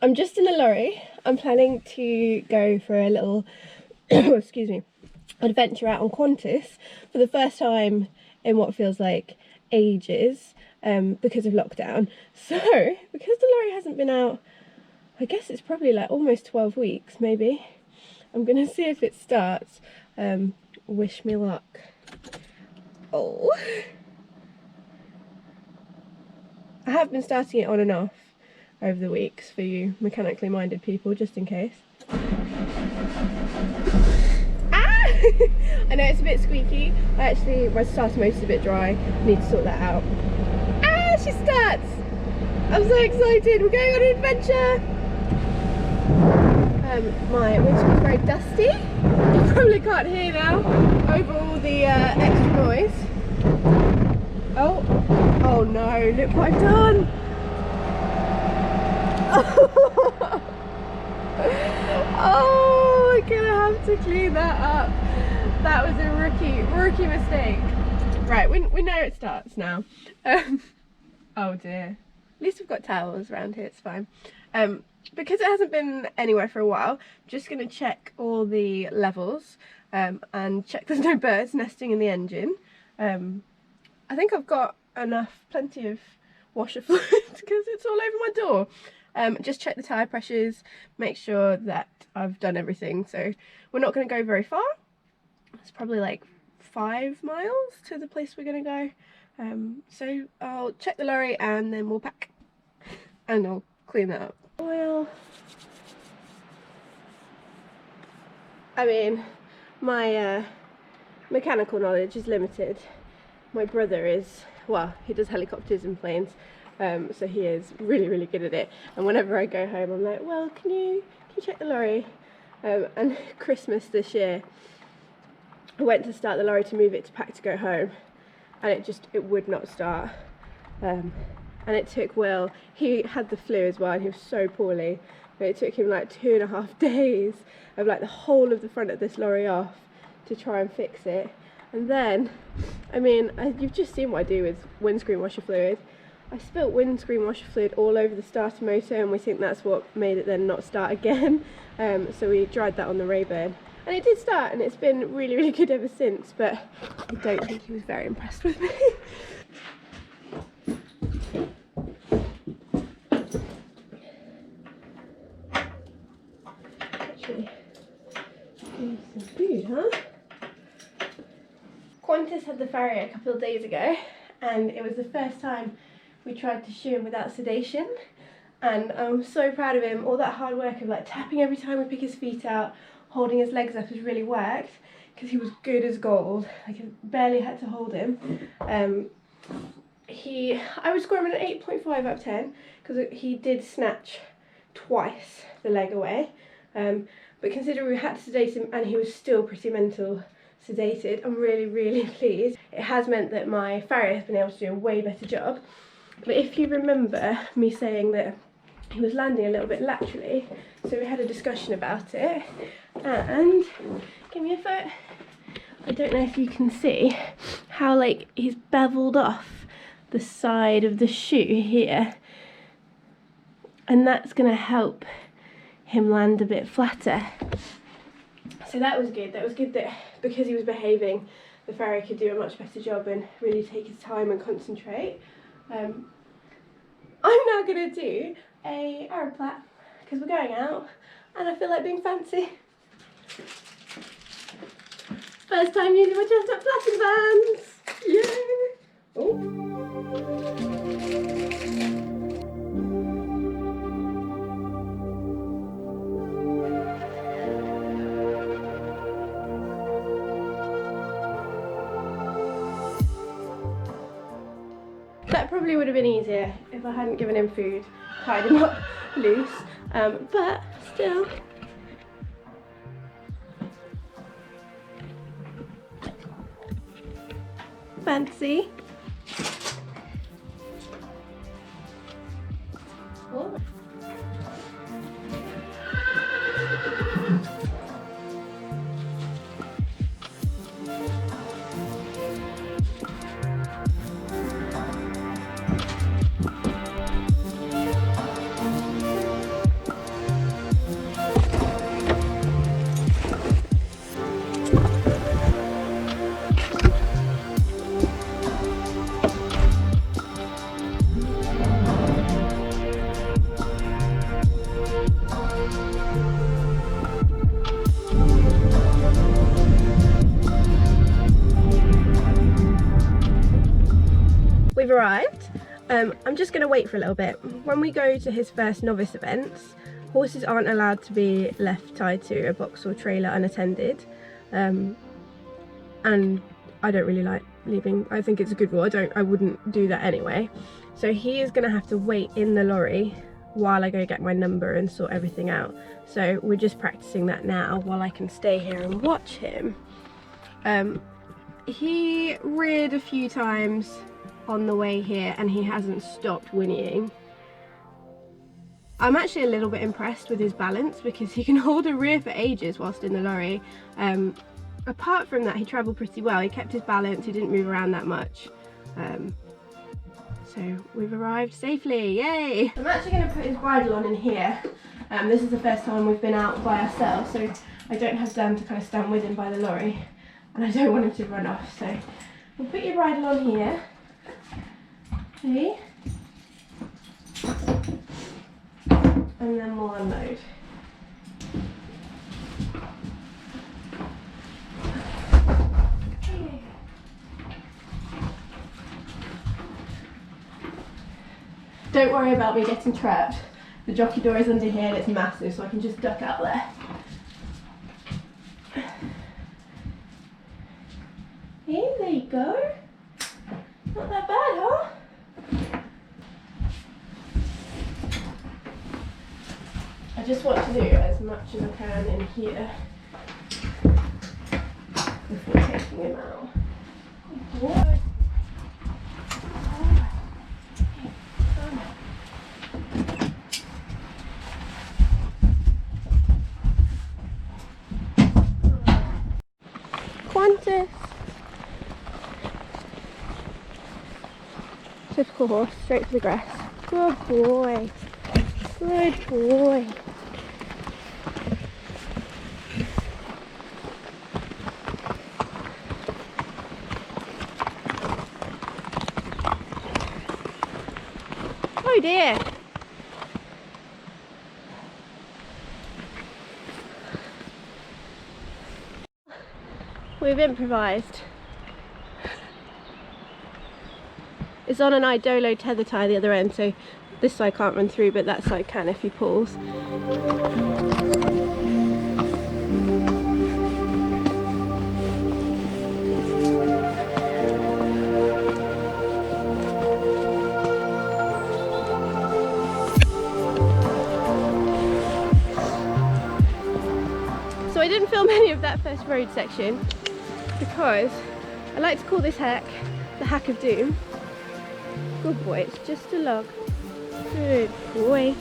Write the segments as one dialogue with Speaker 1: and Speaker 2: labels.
Speaker 1: I'm just in the lorry. I'm planning to go for a little, excuse me, adventure out on Qantas for the first time in what feels like ages, because of lockdown. So, because the lorry hasn't been out, I guess it's probably like almost 12 weeks, maybe. I'm gonna see if it starts. Wish me luck. Oh. I have been starting it on and off over the weeks for you mechanically minded people, just in case. Ah! I know it's a bit squeaky. My starter motor is a bit dry. I need to sort that out. Ah, she starts! I'm so excited, we're going on an adventure! My windscreen's very dusty. You probably can't hear now over all the extra noise. Oh no, look what I've done! Oh, we're gonna have to clean that up. That was a rookie mistake. Right, we know it starts now. Oh dear. At least we've got towels around here, it's fine. Because it hasn't been anywhere for a while, I'm just gonna check all the levels and check there's no birds nesting in the engine. I think I've got plenty of washer fluid because it's all over my door. Just check the tyre pressures, make sure that I've done everything. So we're not going to go very far. It's probably like 5 miles to the place we're going to go. So I'll check the lorry and then we'll pack and I'll clean that up. Oil. I mean, my mechanical knowledge is limited. My brother is, well, he does helicopters and planes. So he is really good at it, and whenever I go home I'm like, well, can you check the lorry? And Christmas this year I went to start the lorry to move it to pack to go home, and it would not start, and it took Will, he had the flu as well and he was so poorly, but it took him like 2.5 days of like the whole of the front of this lorry off to try and fix it. And then, I mean, you've just seen what I do with windscreen washer fluid. I spilt windscreen washer fluid all over the starter motor, and we think that's what made it then not start again. So we dried that on the Rayburn, and it did start, and it's been really good ever since, but I don't think he was very impressed with me. Actually, do some food, huh? Qantas had the ferry a couple of days ago, and it was the first time we tried to shoo him without sedation, and I'm so proud of him. All that hard work of like tapping every time we pick his feet out, holding his legs up has really worked, because he was good as gold. Like, I barely had to hold him. I would score him an 8.5 out of 10, because he did snatch twice the leg away, but considering we had to sedate him and he was still pretty mental sedated, I'm really pleased. It has meant that my farrier has been able to do a way better job. But if you remember me saying that he was landing a little bit laterally, so we had a discussion about it, and give me a foot. I don't know if you can see how like he's beveled off the side of the shoe here, and that's going to help him land a bit flatter. So that was good. That was good that because he was behaving, the farrier could do a much better job and really take his time and concentrate. I'm now going to do a Arab plat because we're going out and I feel like being fancy. First time using my chestnut plaiting bands! Yay! Oh. That probably would have been easier if I hadn't given him food, tied him up loose, but still. Fancy. Oh. arrived. I'm just going to wait for a little bit. When we go to his first novice events, horses aren't allowed to be left tied to a box or trailer unattended. And I don't really like leaving. I think it's a good rule. I wouldn't do that anyway. So he is going to have to wait in the lorry while I go get my number and sort everything out. So we're just practicing that now while I can stay here and watch him. He reared a few times on the way here and he hasn't stopped whinnying. I'm actually a little bit impressed with his balance because he can hold a rear for ages whilst in the lorry. Apart from that, he travelled pretty well. He kept his balance, he didn't move around that much. So we've arrived safely, yay! I'm actually going to put his bridle on in here. This is the first time we've been out by ourselves, so I don't have Dan to kind of stand with him by the lorry, and I don't want him to run off, so we'll put your bridle on here. Okay. And then we'll unload. Don't worry about me getting trapped. The jockey door is under here and it's massive, so I can just duck out there. Hey, there you go. Not that bad, huh? I just want to do as much as I can in here before taking him out. What? Qantas. Typical horse, straight for the grass. Good boy. Good boy. Oh dear. We've improvised. It's on an idolo tether tie the other end, so this side can't run through, but that side can if he pulls. So I didn't film any of that first road section because I like to call this hack the hack of doom. Good boy, it's just a log. Good boy,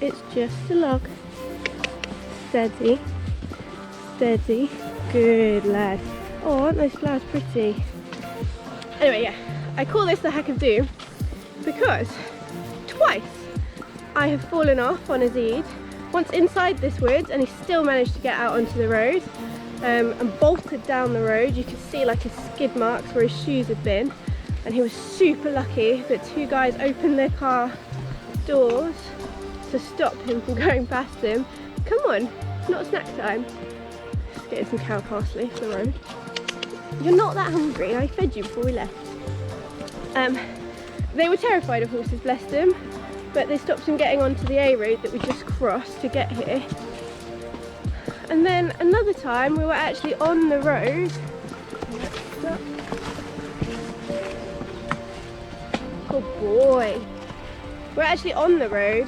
Speaker 1: it's just a log. Steady, steady, good lad. Oh, aren't those flowers pretty? Anyway, yeah, I call this the hack of doom because twice I have fallen off on Azid. Once inside this woods and he still managed to get out onto the road and bolted down the road. You could see like his skid marks where his shoes had been, and he was super lucky that two guys opened their car doors to stop him from going past him. Come on, it's not snack time. Just getting some cow parsley for the road. You're not that hungry, I fed you before we left. They were terrified of horses, bless them, but they stopped him getting onto the A road that we just crossed to get here. And then another time we were actually on the road. Good boy. We're actually on the road.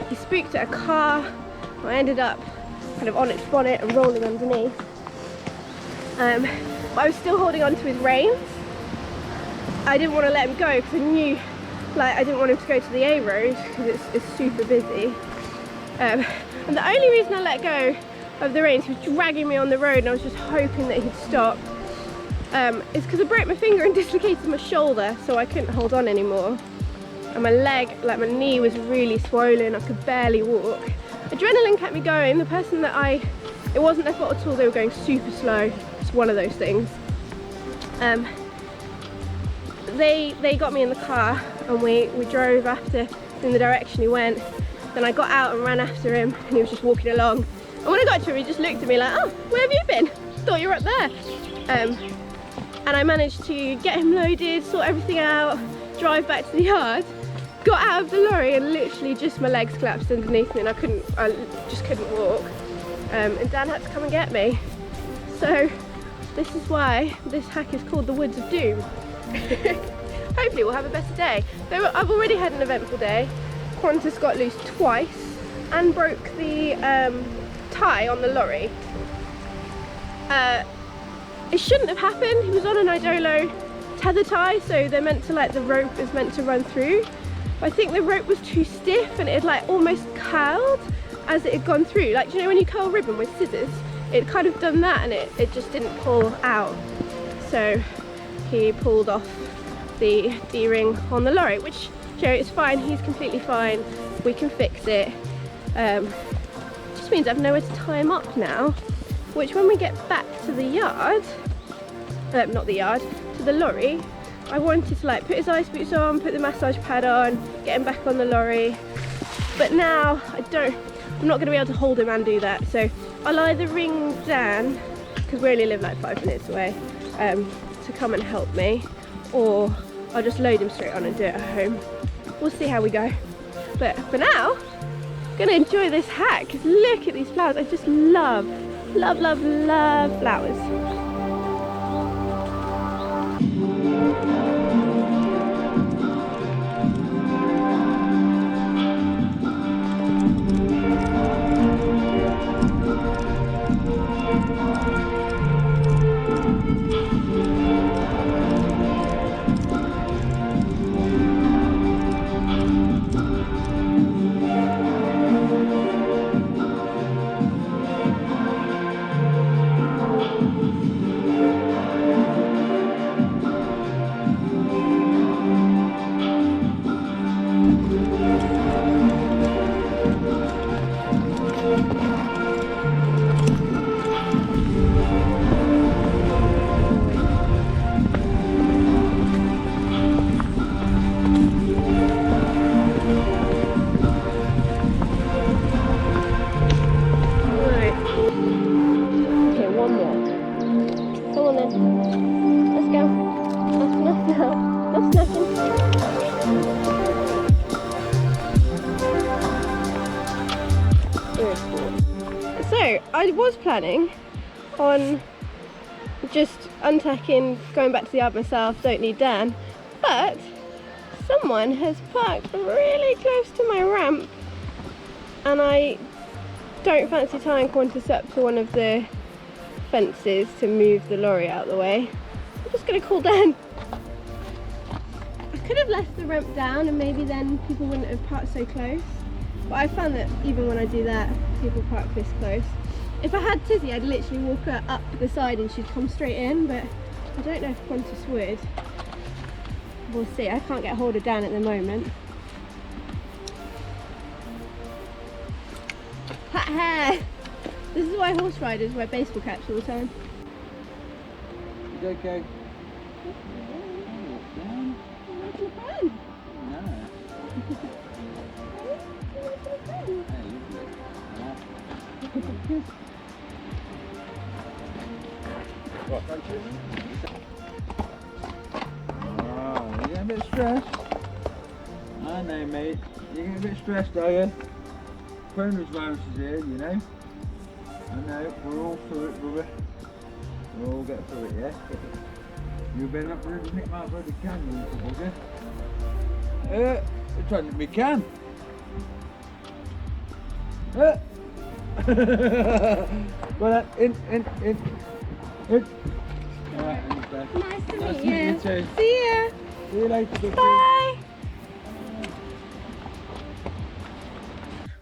Speaker 1: He spooked at a car. I ended up kind of on its bonnet and rolling underneath. But I was still holding on to his reins. I didn't want to let him go because I knew, like, I didn't want him to go to the A road because it's super busy. And the only reason I let go of the reins, he was dragging me on the road and I was just hoping that he'd stop, is because I broke my finger and dislocated my shoulder, so I couldn't hold on anymore. And my leg, like my knee, was really swollen. I could barely walk. Adrenaline kept me going. The person that it wasn't their fault at all, they were going super slow. It's one of those things. They got me in the car and we drove after in the direction he went. Then I got out and ran after him and he was just walking along. And when I got to him, he just looked at me like, oh, where have you been? Thought you were up there. And I managed to get him loaded, sort everything out, drive back to the yard, got out of the lorry and literally just my legs collapsed underneath me and I just couldn't walk. And Dan had to come and get me. So this is why this hack is called the Woods of Doom. Hopefully we'll have a better day. Though I've already had an eventful day. Qantas got loose twice and broke the tie on the lorry. It shouldn't have happened. He was on an idolo tether tie, so they're meant to, like, the rope is meant to run through. But I think the rope was too stiff and it had, like, almost curled as it had gone through. Like, do you know when you curl ribbon with scissors? It kind of done that and it just didn't pull out. So he pulled off the D-ring on the lorry, which, you know, it's fine. He's completely fine. We can fix it. Just means I've nowhere to tie him up now, which when we get back to the yard, not the yard, to the lorry, I wanted to, like, put his ice boots on, put the massage pad on, get him back on the lorry. But now I'm not going to be able to hold him and do that. So I'll either ring Dan, because we only live like 5 minutes away, to come and help me, or I'll just load him straight on and do it at home. We'll see how we go. But for now, I'm going to enjoy this hack, because look at these flowers. I just love flowers. So I was planning on just untacking, going back to the yard myself, don't need Dan, but someone has parked really close to my ramp and I don't fancy tying Qantas up to one of the fences to move the lorry out of the way. I'm just going to call Dan. I could have left the ramp down and maybe then people wouldn't have parked so close, but I found that even when I do that, people park this close. If I had Tizzy, I'd literally walk her up the side and she'd come straight in, but I don't know if Qantas would. We'll see. I can't get hold of Dan at the moment. Hat hair! This is why horse riders wear baseball caps all the time.
Speaker 2: You okay? What, thank you? Oh, you're getting a bit stressed? I know, mate. You're getting a bit stressed, are you? Primary virus is here, you know. I know, we're all through it, brother. We'll all get through it, yeah? You've been up there to nick my bloody can, you little bugger. You're trying to nick me can. Well, in. Alright,
Speaker 1: Nice to
Speaker 2: nice
Speaker 1: meet you.
Speaker 2: You too.
Speaker 1: See ya.
Speaker 2: See you later.
Speaker 1: Bye.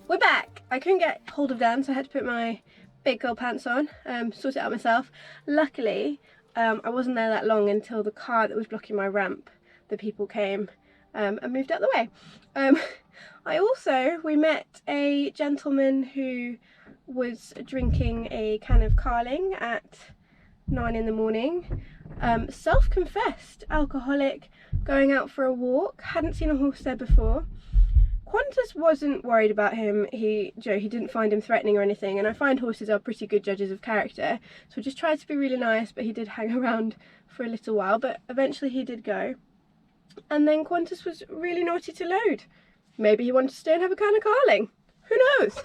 Speaker 1: We're back. I couldn't get hold of Dan, so I had to put my big girl pants on, sort it out myself. Luckily, I wasn't there that long until the car that was blocking my ramp, the people came and moved out the way. We met a gentleman who was drinking a can of Carling at 9 in the morning. Self-confessed alcoholic, going out for a walk, hadn't seen a horse there before. Qantas wasn't worried about him. He didn't find him threatening or anything, and I find horses are pretty good judges of character, so I just tried to be really nice, but he did hang around for a little while, but eventually he did go. And then Qantas was really naughty to load. Maybe he wanted to stay and have a can of carling. Who knows?